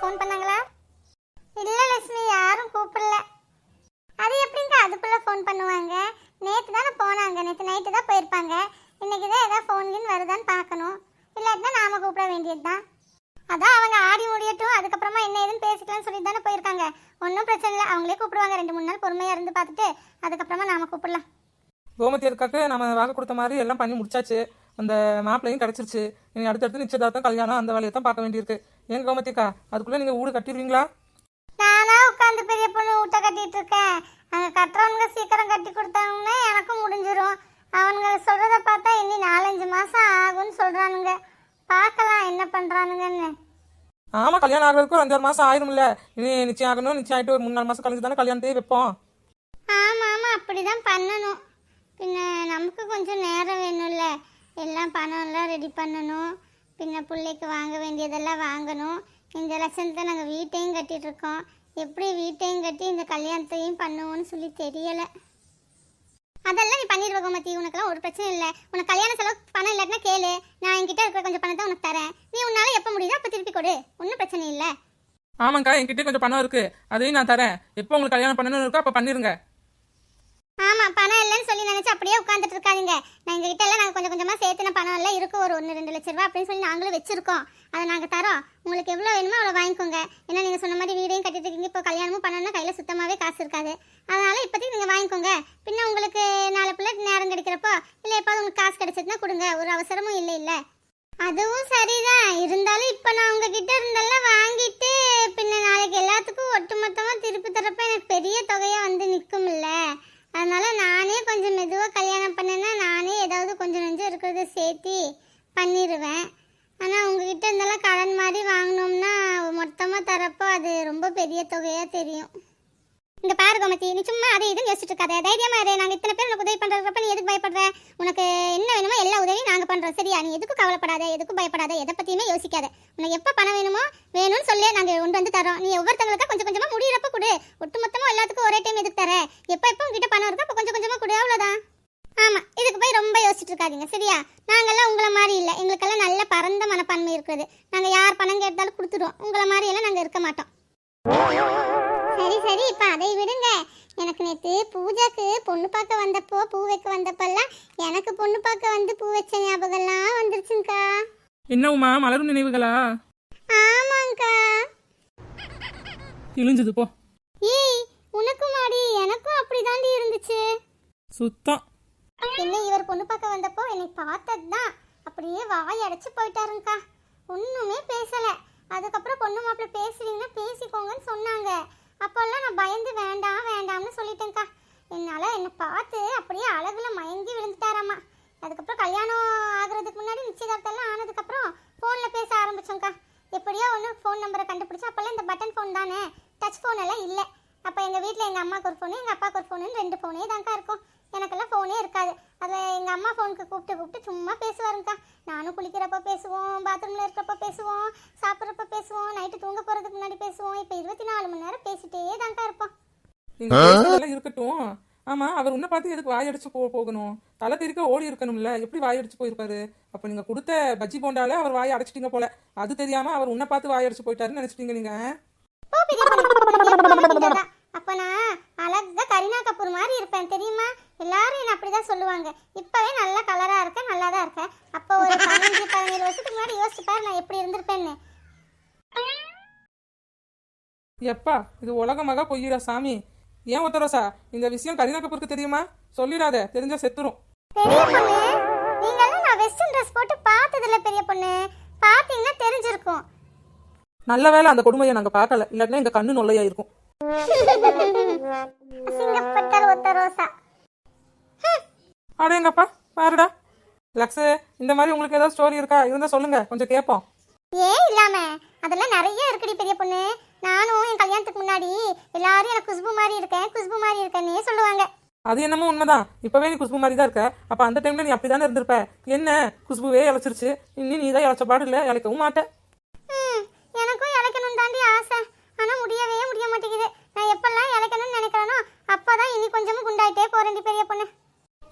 Phone பண்ணாங்களா? இல்லை லட்சுமி, யாரும் கூப்பிடல. அது எப்படிங்க அதுக்குள்ள ஃபோன் பண்ணுவாங்க? நேற்று தானே போனாங்க, நேற்று நைட்டு தான் போயிருப்பாங்க. இன்னைக்கு தான் ஏதாவது ஃபோன் வருதான்னு பார்க்கணும். இல்லாட்டினா நாம கூப்பிட வேண்டியது தான். அதான் அவங்க ஆடி முடியட்டும், அதுக்கப்புறமா என்ன ஏதுன்னு பேசிக்கலாம்னு சொல்லிட்டு தானே போயிருக்காங்க. ஒன்றும் பிரச்சனை இல்லை, அவங்களே கூப்பிடுவாங்க. 2-3 நாள் பொறுமையாக இருந்து பார்த்துட்டு அதுக்கப்புறமா நாம கூப்பிடலாம். கோமதி இருக்காக்கு நம்ம வாக்கு கொடுத்த மாதிரி எல்லாம் பண்ணி முடிச்சாச்சு. அந்த மாப்பிள்ளையும் கிடச்சிருச்சு. நீங்கள் அடுத்தடுத்து நிச்சயதார்த்தம் கல்யாணம் அந்த வேலையை தான் பார்க்க வேண்டியிருக்கு. ஏன் கோமதிக்கா, அதுக்குள்ளே நீங்கள் வீடு கட்டிடுவீங்களா? நானா உட்காந்து பெரிய பொண்ணு வீட்டை கட்டிட்டு இருக்கேன். அங்கே கட்டுறவங்க சீக்கிரம் கட்டி கொடுத்தாங்கன்னா எனக்கும் முடிஞ்சிடும். அவனுங்க சொல்கிறத பார்த்தா இனி 4-5 மாதம் ஆகும்னு சொல்கிறானுங்க. பார்க்கலாம் என்ன பண்ணுறானுங்கன்னு. ஆமாம், கல்யாணம் ஆகிறதுக்கு 5-6 மாதம் ஆயிரும்ல. இனி நிச்சயம் ஆகணும். நிச்சயம் ஆகிட்டு ஒரு 3-4 மாதம் கழிச்சு தானே கல்யாணத்தையே வைப்போம். ஆமாம் ஆமாம், அப்படி தான் பண்ணணும். பின்ன நமக்கு கொஞ்சம் நேரம் வேணும்ல. எல்லாம் பணம்லாம் ரெடி பண்ணணும். பின்ன பிள்ளைக்கு வாங்க வேண்டியதெல்லாம் வாங்கணும். இந்த லட்சணத்தில் நாங்கள் வீட்டையும் கட்டிகிட்ருக்கோம். எப்படி வீட்டையும் கட்டி இந்த கல்யாணத்தையும் பண்ணுவோன்னு சொல்லி தெரியலை. அதெல்லாம் நீ பண்ணிடுவ கோமதி, உனக்கெல்லாம் ஒரு பிரச்சனை இல்லை. உனக்கு கல்யாண செலவு பணம் இல்லாட்டினா கேளு, நான் என்கிட்ட இருக்கிற கொஞ்சம் பணத்தை உனக்கு தரேன். நீ உன்னால எப்போ முடியுதோ அப்போ திருப்பி கொடு, ஒன்றும் பிரச்சனை இல்லை. ஆமாங்க்கா, என்கிட்ட கொஞ்சம் பணம் இருக்கு, அதையும் நான் தரேன். எப்போ உங்களுக்கு கல்யாணம் பண்ணணும்னு இருக்கோ அப்போ பண்ணிருங்க. ஆமாம், பணம் இல்லைன்னு சொல்லி நினச்சி அப்படியே உட்காந்துட்டு இருக்காதீங்க. நான் எங்ககிட்ட எல்லாம் நாங்கள் கொஞ்சம் கொஞ்சமாக சேர்த்துன பணம் எல்லாம் இருக்கும். ஒரு 1-2 லட்ச ரூபா அப்படின்னு சொல்லி நாங்களும் வச்சிருக்கோம். அதை நாங்கள் தரோம். உங்களுக்கு எவ்வளோ வேணுமோ அவ்வளோ வாங்கிக்கோங்க. ஏன்னா நீங்கள் சொன்ன மாதிரி வீடையும் கட்டிட்டு இருக்கீங்க. இப்போ கல்யாணமும் பண்ணணும்னா கையில் சுத்தமாகவே காசு இருக்காது. அதனால் இப்போதைக்கு நீங்கள் வாங்கிக்கோங்க. பின்ன உங்களுக்கு 4 பிள்ளை நேரம் கிடைக்கிறப்போ இல்லை எப்பாவது உங்களுக்கு காசு கிடைச்சதுன்னா கொடுங்க. ஒரு அவசரமும் இல்லை. அதுவும் சரிதான். இருந்தாலும் இப்போ நான் உங்ககிட்ட இருந்தெல்லாம் வாங்கிட்டு பின்ன நாளைக்கு எல்லாத்துக்கும் ஒட்டுமொத்தமாக திருப்பி தரப்போ எனக்கு பெரிய தொகையாக வந்து நிற்கும்ல. அதனால நானே கொஞ்சம் மெதுவாக கல்யாணம் பண்ணேன்னா நானே ஏதாவது கொஞ்சம் நெஞ்சம் இருக்கிறத சேர்த்து பண்ணிடுவேன். ஆனால் உங்ககிட்ட இருந்தெல்லாம் கடன் மாதிரி வாங்கினோம்னா மொத்தமாக தரப்போ அது ரொம்ப பெரிய தொகையாக தெரியும். இந்த பாரு கோமதி, நீ சும்மா அதை இதுன்னு யோசிச்சுட்டு இருக்காத. தைரியமாக இரு. நாங்கள் இத்தனை பேர் உனக்கு உதவி பண்ணுறப்ப நீ எதுக்கு பயப்படுற? உனக்கு என்ன வேணுமோ எல்லா உதவியும் நாங்கள் பண்ணுறோம், சரியா? நீ எதுக்கும் கவலைப்படாத, எதுக்கும் பயப்படாத, எதை பற்றியுமே யோசிக்காத. உனக்கு எப்போ பணம் வேணுமோ வேணும்னு சொல்லி நாங்கள் கொண்டு வந்து தரோம். நீ ஒவ்வொருத்தவங்களுக்கா கொஞ்சம் கொஞ்சமாக முடியிறப்ப கொடு. ஒட்டு மொத்தமாக எல்லாத்துக்கும் ஒரே டைம் எதுக்கு தர? எப்போ உங்ககிட்ட பணம் இருக்கோ அப்போ கொஞ்சம் கொஞ்சமாக கொடு, அவ்வளோதான். ஆமாம், இதுக்கு போய் ரொம்ப யோசிச்சுட்டு இருக்காதீங்க, சரியா? நாங்கள்லாம் உங்களை மாதிரி இல்லை. எங்களுக்கெல்லாம் நல்ல பரந்த மனப்பான்மை இருக்கிறது. நாங்கள் யார் பணம் கேட்டாலும் கொடுத்துருவோம். உங்களை மாதிரியெல்லாம் நாங்கள் இருக்க மாட்டோம். சரி, இப்போ அதை விடுங்க. எனக்கு நேற்று பூஜாக்கு பொண்ணு பார்க்க வந்தப்போ பூ வைக்க வந்தப்பெல்லாம் எனக்கு பொண்ணு பார்க்க வந்து பூ வச்ச ஞாபகம்லாம் வந்துருச்சுங்கக்கா. என்னவுமா, மலரும் நினைவுகளா? ஆமாங்கக்கா. கிழிஞ்சது போ. ஏய், உனக்கும் மாடி எனக்கும் அப்படிதாண்டி இருந்துச்சு. சுத்தம். என்ன இவர் பொண்ணு பார்க்க வந்தப்போ என்னை பார்த்தது தான் அப்படியே வாய் அடைச்சு போயிட்டாருங்கக்கா. ஒன்றுமே பேசலை. அதுக்கப்புறம் பொண்ணு மாப்பிள்ளை பேசுறீங்கன்னா பேசிக்கோங்கன்னு சொன்னாங்க. அப்போல்லாம் நான் பயந்து வேண்டாம்னு சொல்லிட்டேன்க்கா. என்னால் என்னை பார்த்து அப்படியே அழகுல மயங்கி விழுந்துட்டாராம்மா. அதுக்கப்புறம் கல்யாணம் ஆகுறதுக்கு முன்னாடி நிச்சயதார்த்தம்லாம் ஆனதுக்கப்புறம் ஃபோனில் பேச ஆரம்பிச்சோங்க்கா. எப்படியோ ஒன்று ஃபோன் நம்பரை கண்டுபிடிச்சா. அப்போல்லாம் இந்த பட்டன் ஃபோன் தானே, டச் ஃபோன் எல்லாம் இல்லை. அப்போ எங்கள் வீட்டில் எங்கள் அம்மாவுக்கு ஒரு ஃபோனு, எங்கள் அப்பாவுக்கு ஒரு ஃபோனுன்னு 2 ஃபோனே தான்க்கா இருக்கும். எனக்கெல்லாம் ஃபோனே இருக்காது. அதில் எங்கள் அம்மா ஃபோனுக்கு கூப்பிட்டு சும்மா பேசுவாருங்கக்கா. நானும் குளிக்கிறப்போ பேசுவோம், பாத்ரூமில் இருக்கிறப்ப பேசுவோம், சாப்பிட்றப்ப பேசுவோம், நைட்டு தூங்க போகிறதுக்கு முன்னாடி பேசுவோம். இப்போ 24 மணி நேரம் பேசிட்டே தான்க்கா இருப்போம். இருக்கட்டும். ஆமாம், அவர் உன்னை பார்த்து எதுக்கு வாயடிச்சு போகணும்? தலை தெரிக்க ஓடி இருக்கணும்ல. எப்படி வாயடிச்சு போயிருப்பாரு? அப்போ நீங்கள் கொடுத்த பஜ்ஜி போண்டால அவர் வாயை அடைச்சிட்டீங்க போல. அது தெரியாமல் அவர் உன்னை பார்த்து வாயடிச்சு போயிட்டாருன்னு நினச்சிட்டீங்க நீங்கள். அப்போ நான் அழகா கரீனா கபூர் மாதிரி இருப்பேன், தெரியுமா? எல்லாரும் என்ன அப்படிதான் சொல்லுவாங்க. இப்பவே நல்ல கலரா இருக்கேன், நல்லா தான் இருக்கேன். அப்போ ஒரு 15-17 வருஷத்துக்கு முன்னாடி யோசிச்சு பாரு நான் எப்படி இருந்திருப்பேன்னு. எப்பா, இது உலகமாக பொய்யிடா சாமி. ஏன் ஒத்தரோசா, இந்த விஷயம் கரீனா கபூருக்கு தெரியுமா? சொல்லிடாத, தெரிஞ்சா செத்துரும். பெரிய பொண்ணு, நீங்களும் நான் வெஸ்டர்ன் ட்ரெஸ் போட்டு பார்த்ததில்ல பெரிய பொண்ணு. பார்த்தீங்கன்னா தெரிஞ்சிருக்கும். நல்ல வேலை அந்த கொடுமையை நாங்கள் பார்க்கல, இல்லாட்டினா எங்கள் கண்ணு நொல்லையா இருக்கும். அடேங்கப்பா, பாருடா. லக்ஸு, இந்த மாதிரி உங்களுக்கு ஏதாவது ஸ்டோரி இருக்கா? இருந்தால் சொல்லுங்க, கொஞ்சம் கேட்போம். ஏன் இல்லாம, அதெல்லாம் நிறைய இருக்குடி பெரிய பொண்ணு. நானும் என் கல்யாணத்துக்கு முன்னாடி எல்லாரும் எனக்கு குஷ்பு மாதிரி இருக்கேன்னே சொல்லுவாங்க. அது என்னமோ உண்மைதான். இப்பவே நீ குஷ்பு மாதிரி தான் இருக்க. அப்ப அந்த டைம்ல நீ அப்படிதானே இருந்திருப்ப. என்ன குஷ்புவே இழைச்சிருச்சு, இன்னும் நீ தான் இழைச்ச பாடு இல்லை, இழைக்கவும் மாட்டேன். எனக்கும் இழைக்கணும் தாண்டி ஆசை. ஆனா முடிய மாட்டேங்குது. நான் எப்பெல்லாம் இழைக்கணும்னு நினைக்கிறேனோ அப்பதான் இனி கொஞ்சமும் குண்டாயிட்டே போறேன் பெரிய பொண்ணு.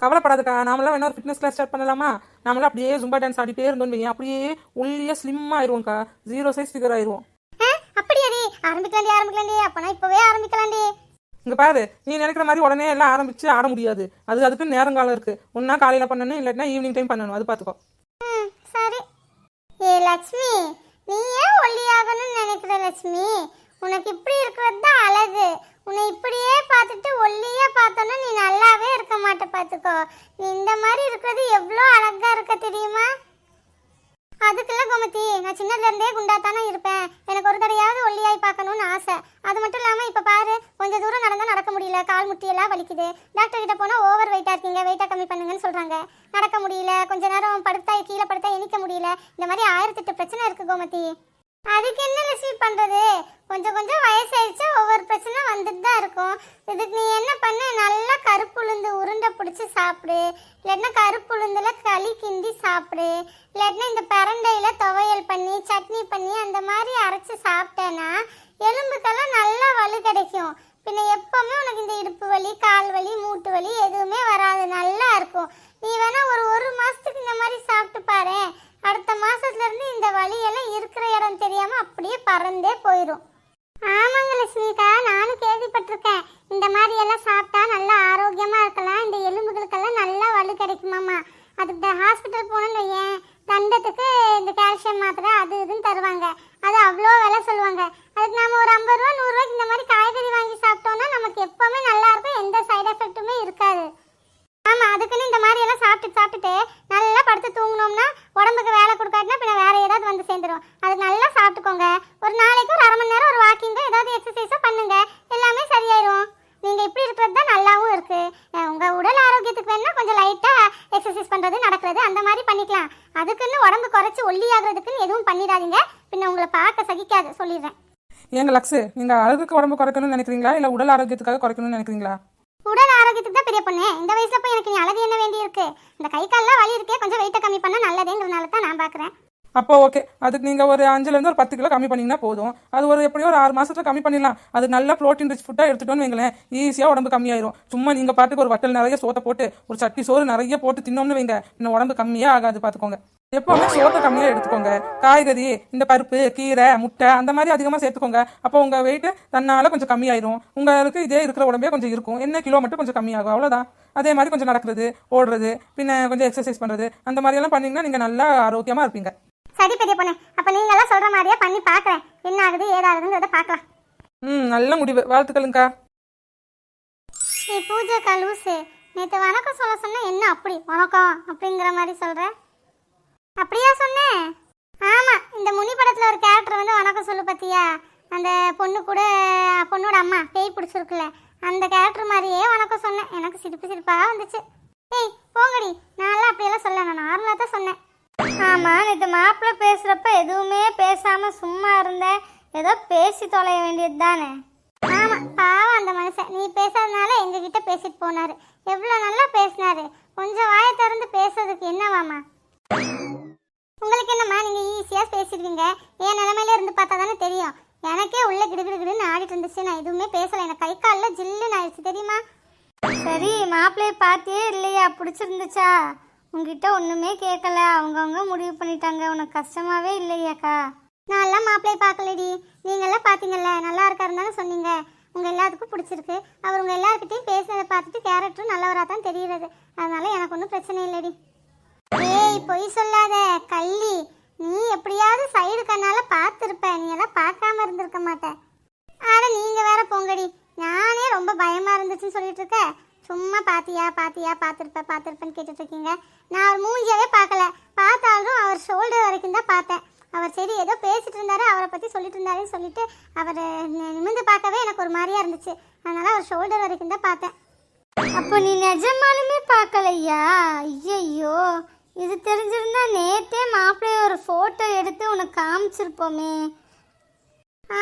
கவலைப்படாதுக்கா, நாமெல்லாம் வேணா ஒரு ஃபிட்னஸ் கிளாஸ் ஸ்டார்ட் பண்ணலாமா? நாமெல்லாம் அப்படியே ஜும்பா டான்ஸ் ஆடிட்டே இருந்தோம், அப்படியே ஒல்லியா ஸ்லிம்மா ஆயிடுவோம்க்கா. 0 சைஸ் ஃபிகர் ஆயிடுவோம். அப்படியே ஆரம்பிக்கலாண்டி அப்பனா இப்பவே ஆரம்பிக்கலாண்டி. இங்க பாரு, நீ நினைக்கிற மாதிரி உடனே எல்லாம் ஆரம்பிச்சு ஆட முடியாது. அதுக்கு நேரங்காலம் இருக்கு. ஒன்னா காலையில பண்ணணும், இல்லாட்டினா ஈவினிங் டைம் பண்ணணும். அது பாத்துக்கோ. சரி. ஏ லட்சுமி, நீ ஏன் ஒல்லியாகணும்னு நினைக்கிற லட்சுமி? உனக்கு இப்படி இருக்கிறது தான் அழகு. உன்னை இப்படியே பார்த்துட்டு ஒல்லியா பார்த்தோன்னா நீ நல்லாவே இருக்க மாட்ட. பார்த்துக்கோ, நீ இந்த மாதிரி இருக்கிறது எவ்வளோ அழகா இருக்க தெரியுமா? அதுக்குள்ள கோமதி, நான் சின்னதுல இருந்தே குண்டாத்தானே இருப்பேன். எனக்கு ஒரு தடையாவது ஒல்லியாய் பார்க்கணும்னு ஆசை. அது மட்டும் இல்லாமல் இப்போ பாரு, கொஞ்சம் தூரம் நடந்தால் நடக்க முடியல, கால் முட்டியெல்லாம் வலிக்குது. டாக்டர் கிட்ட போனால் ஓவர் வெயிட்டாக இருக்கீங்க, வெயிட்டாக கம்மி பண்ணுங்கன்னு சொல்கிறாங்க. நடக்க முடியல, கொஞ்ச நேரம் படுத்தா கீழே படுத்தா எண்ணிக்க முடியல. இந்த மாதிரி 1008 பிரச்சனை இருக்குது கோமதி. அதுக்கு என்ன ரிசீவ் பண்ணுறது? கொஞ்சம் கொஞ்சம் வயசாயிடுச்சா ஒவ்வொரு பிரச்சனை வந்துட்டு தான் இருக்கும். இதுக்கு நீ என்ன பண்ண, நல்லா கருப்புளுந்து உருண்டை பிடிச்சி சாப்பிடு, இல்லைன்னா கருப்புளுந்துல களி கிண்டி சாப்பிடு, இல்லைன்னா இந்த பிரண்டையில் துவையல் பண்ணி சட்னி பண்ணி அந்த மாதிரி அரைச்சி சாப்பிட்டேன்னா எலும்புக்கெல்லாம் நல்லா வலு கிடைக்கும். பின்ன எப்பவுமே உனக்கு இந்த இடுப்பு வலி, கால் வலி, மூட்டு வலி எதுவுமே வராது, நல்லா இருக்கும். நீ வேணா ஒரு மாசத்துக்கு இந்த மாதிரி சாப்பிட்டு பாரு. அடுத்த மாசத்துல இருந்து இந்த வலியெல்லாம் இருக்கிற இடம் தெரியாம அப்படியே பறந்தே போயிடும். ஆமாங்க லட்சுமிக்கா, நானும் கேள்விப்பட்டிருக்கேன். இந்த மாதிரி எல்லாம் சாப்பிட்டா நல்லா ஆரோக்கியமா இருக்கலாம், இந்த எலும்புகளுக்கெல்லாம் நல்லா வலு கிடைக்குமாமா. அதுக்கு ஹாஸ்பிட்டல் போகணும்னு ஏன் தண்டத்துக்கு இந்த கால்சியம் மாத்திரை அது இதுன்னு தருவாங்க. அது அவ்வளோ விலை சொல்லுவாங்க. அதுக்கு நாம ஒரு 50 ரூபா 100 ரூபாய்க்கு இந்த மாதிரி காய்கறி வாங்கி சாப்பிட்டோம்னா நமக்கு எப்பவுமே நல்லா இருக்கும், எந்த சைடு எஃபெக்ட்டுமே இருக்காது. ஆமா, அதுக்குன்னு இந்த மாதிரி எல்லாம் சாப்பிட்டுட்டு நல்லா படுத்து தூங்கினோம்னா உடம்புக்கு வேலை கொடுக்காட்டினா பின்ன வேற ஏதாவது வந்து சேர்ந்துடும். அதுக்கு நல்லா சாப்பிட்டுக்கோங்க. ஒரு நாளைக்கு ஒரு 1/2 மணி நேரம் ஒரு வாக்கிங்கோ ஏதாவது எக்ஸசைஸோ பண்ணுங்க, எல்லாமே சரியாயிடும். நீங்க இப்படி இருக்கிறது தான் நல்லாவும் இருக்கு. உங்க உடல் ஆரோக்கியத்துக்கு வேணா கொஞ்சம் லைட்டா எக்ஸசைஸ் பண்றது நடக்கிறது அந்த மாதிரி பண்ணிக்கலாம். அதுக்குன்னு உடம்பு குறைச்சி ஒல்லி ஆகுறதுக்குன்னு எதுவும் பண்ணிடாதீங்க, பின்ன உங்களை பார்க்க சகிக்காது, சொல்லிடுறேன். ஏங்க லக்ஸு, நீங்க அழகுக்கு உடம்பு குறைக்கணும்னு நினைக்கிறீங்களா இல்ல உடல் ஆரோக்கியத்துக்காக குறைக்கணும்னு நினைக்கிறீங்களா? உடல் ஆரோக்கியத்துக்கு தான் பெரிய பொண்ணு. இந்த வயசுல போய் எனக்கு நீ அழகு என்ன வேண்டி இருக்கு? இந்த கை கால்லாம் வலி இருக்கே, கொஞ்சம் வெயிட்டை கம்மி பண்ணா நல்லதேங்கிறதுனால தான் நான் பாக்குறேன். அப்போ ஓகே, அதுக்கு நீங்கள் ஒரு 5லேருந்து ஒரு 10 கிலோ கம்மி பண்ணிங்கன்னா போதும். அது எப்படியோ ஒரு 6 மாதத்தில் கம்மி பண்ணிடலாம். அது நல்ல ப்ரோட்டீன் ரிச் ஃபுட்டாக எடுத்துட்டோன்னு வைங்களேன், ஈஸியாக உடம்பு கம்மியாயிரும். சும்மா நீங்கள் பாட்டுக்கு ஒரு வட்டல் நிறைய சோத்தை போட்டு ஒரு சட்டி சோறு நிறைய போட்டு தின்னோம்னு வைங்க, இன்னும் உடம்பு கம்மியாக ஆகாது, பார்த்துக்கோங்க. எப்போவுமே சோத்தை கம்மியாக எடுத்துக்கோங்க. காய்கறி, இந்த பருப்பு, கீரை, முட்டை அந்த மாதிரி அதிகமாக சேர்த்துக்கோங்க. அப்போ உங்கள் வெயிட்டு தன்னால் கொஞ்சம் கம்மியாயிரும். உங்களுக்கு இதே இருக்கிற உடம்பே கொஞ்சம் இருக்கும், என்ன கிலோ மட்டும் கொஞ்சம் கம்மியாகும், அவ்வளோதான். அதே மாதிரி கொஞ்சம் நடக்கிறது, ஓடுறது, பின்ன கொஞ்சம் எக்ஸசைஸ் பண்ணுறது அந்த மாதிரியெல்லாம் பண்ணிங்கன்னா நீங்கள் நல்லா ஆரோக்கியமாக இருப்பீங்க. சரி பெரிய பொண்ணு, அப்ப நீங்க எல்லாம் சொல்ற மாதிரியே பண்ணி பாக்குறேன். என்ன ஆகுது ஏதாகுதுங்கிறத பார்க்கலாம். நல்ல முடிவு, வாழ்த்துக்களுங்கக்கா. நீ பூஜைக்கா லூசு, நேற்று வணக்கம் சொல்ல சொன்ன, என்ன அப்படி வணக்கம் அப்படிங்கிற மாதிரி சொல்ற? அப்படியா சொன்னேன்? ஆமா, இந்த முனி படத்துல ஒரு கேரக்டர் வந்து வணக்கம் சொல்லு பத்தியா, அந்த பொண்ணு கூட பொண்ணோட அம்மா பேய் பிடிச்சிருக்குல்ல, அந்த கேரக்டர் மாதிரியே வணக்கம் சொன்னேன். எனக்கு சிரிப்பா வந்துச்சு. ஏய் போங்கடி, நான்லாம் அப்படியெல்லாம் சொல்ல, நான் நார்மலா தான் சொன்னேன். ஆமா, நேற்று மாப்பிள்ளை பேசுறப்ப எதுவுமே பேசாம சும்மா இருந்தேன், ஏதோ பேசி தொலைய வேண்டியது தானே. ஆமா, பாவம் அந்த மனுஷன், நீ பேசாதனால எங்ககிட்ட பேசிட்டு போனாரு. எவ்வளவு நல்லா பேசினாரு. கொஞ்சம் வாயை திறந்து பேசுறதுக்கு என்னவாமா? உங்களுக்கு என்னம்மா, நீங்க ஈஸியா பேசிடுவீங்க. என் நிலைமையில இருந்து பார்த்தா தானே தெரியும். எனக்கே உள்ள கிடுகிடுன்னு ஆடிட்டு இருந்துச்சு, நான் எதுவுமே பேசல. எனக்கு கை காலில் ஜில்லுன்னு ஆயிடுச்சு தெரியுமா? சரி, மாப்பிள்ளைய பார்த்தியே இல்லையா, பிடிச்சிருந்துச்சா? உங்ககிட்ட ஒன்றுமே கேட்கல, அவங்கவுங்க முடிவு பண்ணிட்டாங்க. உனக்கு கஷ்டமாவே இல்லையாக்கா? நான் எல்லாம் மாப்பிள்ளையை பார்க்கலடி, நீங்கள்லாம் பார்த்தீங்கல்ல, நல்லா இருக்காருந்தானே சொன்னீங்க. உங்கள் எல்லாத்துக்கும் பிடிச்சிருக்கு. அவர் உங்கள் எல்லாருக்கிட்டையும் பேசுனதை பார்த்துட்டு கேரக்டரும் நல்லவராக தான் தெரிகிறது. அதனால எனக்கு ஒன்றும் பிரச்சனை இல்லைடி. ஏய் பொய் சொல்லாத கள்ளி, நீ எப்படியாவது சைடு கண்ணால பார்த்துருப்ப, நீ எல்லாம் பார்க்காம இருந்திருக்க மாட்டேன். ஆனால் நீங்கள் வேற போங்கடி, நானே ரொம்ப பயமாக இருந்துச்சுன்னு சொல்லிட்டு இருக்க. சும்மா பாத்தியா பார்த்துருப்பேன்னு கேட்டுட்டு இருக்கீங்க. நான் அவர் மூஞ்சியாவே பார்க்கல, பார்த்தாலும் அவர் ஷோல்டர் வரைக்கும் தான் பார்த்தேன். அவர் சரி ஏதோ பேசிட்டு இருந்தாரு, அவரை பற்றி சொல்லிட்டு இருந்தாருன்னு சொல்லிட்டு அவர் நிமிர்ந்து பார்க்கவே எனக்கு ஒரு மாதிரியா இருந்துச்சு. அதனால அவர் ஷோல்டர் வரைக்கும் தான் பார்த்தேன். அப்போ நீ நிஜமாலுமே பார்க்கலையா? ஐயோ, இது தெரிஞ்சிருந்தா நேற்றே மாப்பிள்ளைய ஒரு ஃபோட்டோ எடுத்து உனக்கு காமிச்சிருப்போமே.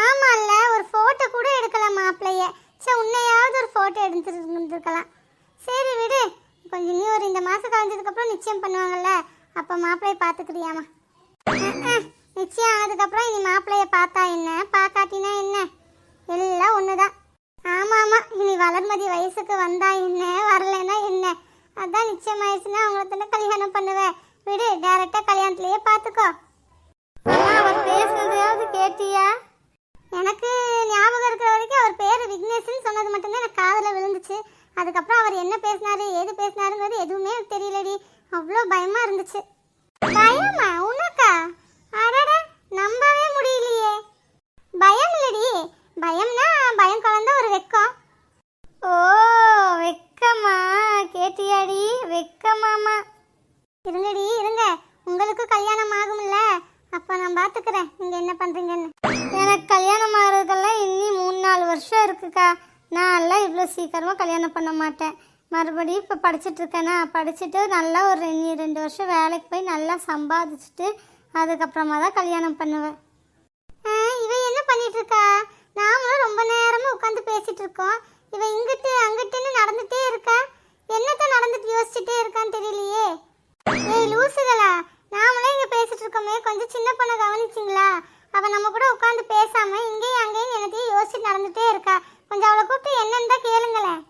ஆமாம்ல, ஒரு ஃபோட்டோ கூட எடுக்கல மாப்பிள்ளைய. சரி, உன்னையாவது ஒரு ஃபோட்டோ எடுத்துருக்கலாம். சரி விடு, கொஞ்சம் நீ ஒரு இந்த மாதம் கழிஞ்சதுக்கப்புறம் நிச்சயம் பண்ணுவாங்கல்ல, அப்போ மாப்பிள்ளையை பார்த்துக்கிறியாமா? நிச்சயம் ஆனதுக்கப்புறம் இனி மாப்பிள்ளைய பார்த்தா என்ன, பார்க்காட்டினா என்ன, எல்லாம் ஒன்று தான். ஆமாம், இனி வளர்மதி வயசுக்கு வந்தா என்ன, வரலைன்னா என்ன, அதான் நிச்சயம் ஆயிடுச்சுன்னா அவங்கள தானே கல்யாணம் பண்ணுவேன். விடு, டேரெக்டாக கல்யாணத்துலேயே பார்த்துக்கோ. அவர் பேசுனதையாவது கேட்டியா? எனக்கு அதுக்கப்புறம் அவர் என்ன பேசினாரு ஏது பேசினாருங்கிறது எதுவுமே எனக்கு தெரியலடி. அவ்வளோ பயமா இருந்துச்சு. பயமா உனக்கா? அடட, நம்பவே முடியலையே. பயம் இல்லடி, பயம்னா பயம் கலந்த ஒரு வெக்கம். ஓ, வெக்கமா? கேட்டியாடி, வெக்கமாமா. இருங்கடி இருங்க, உங்களுக்கு கல்யாணம் ஆகும்ல, அப்ப நான் பாத்துக்கிறேன் நீங்க என்ன பண்றீங்கன்னு. எனக்கு கல்யாணம் ஆகிறதுக்கெல்லாம் இன்னி 3-4 வருஷம் இருக்குக்கா. நான் எல்லாம் இவ்வளோ சீக்கிரமாக கல்யாணம் பண்ண மாட்டேன். மறுபடியும் இப்போ படிச்சுட்டு இருக்கேன்னா, படிச்சுட்டு நல்லா ஒரு 2 வருஷம் வேலைக்கு போய் நல்லா சம்பாதிச்சுட்டு அதுக்கப்புறமா தான் கல்யாணம் பண்ணுவேன். இவ என்ன பண்ணிட்டு இருக்கா? நாமளும் ரொம்ப நேரமா உட்காந்து பேசிட்டு இருக்கோம். இவ இங்கிட்டு அங்கிட்டுன்னு நடந்துட்டே இருக்கா. என்னத்தான் நடந்துட்டு யோசிச்சுட்டே இருக்கான்னு தெரியலையே. ஏய் லூசுகளா, நாமளே இங்க பேசிட்டு இருக்கோமே, கொஞ்சம் சின்ன பொண்ணை கவனிச்சிங்களா? அவ நம்ம கூட உட்காந்து பேசாம இங்கேயும் அங்கேயும் என்னத்தையும் யோசிச்சுட்டு நடந்துட்டே இருக்கா. கொஞ்சம் அவளை கூப்பிட்டு என்னன்னு தான் கேளுங்களேன்.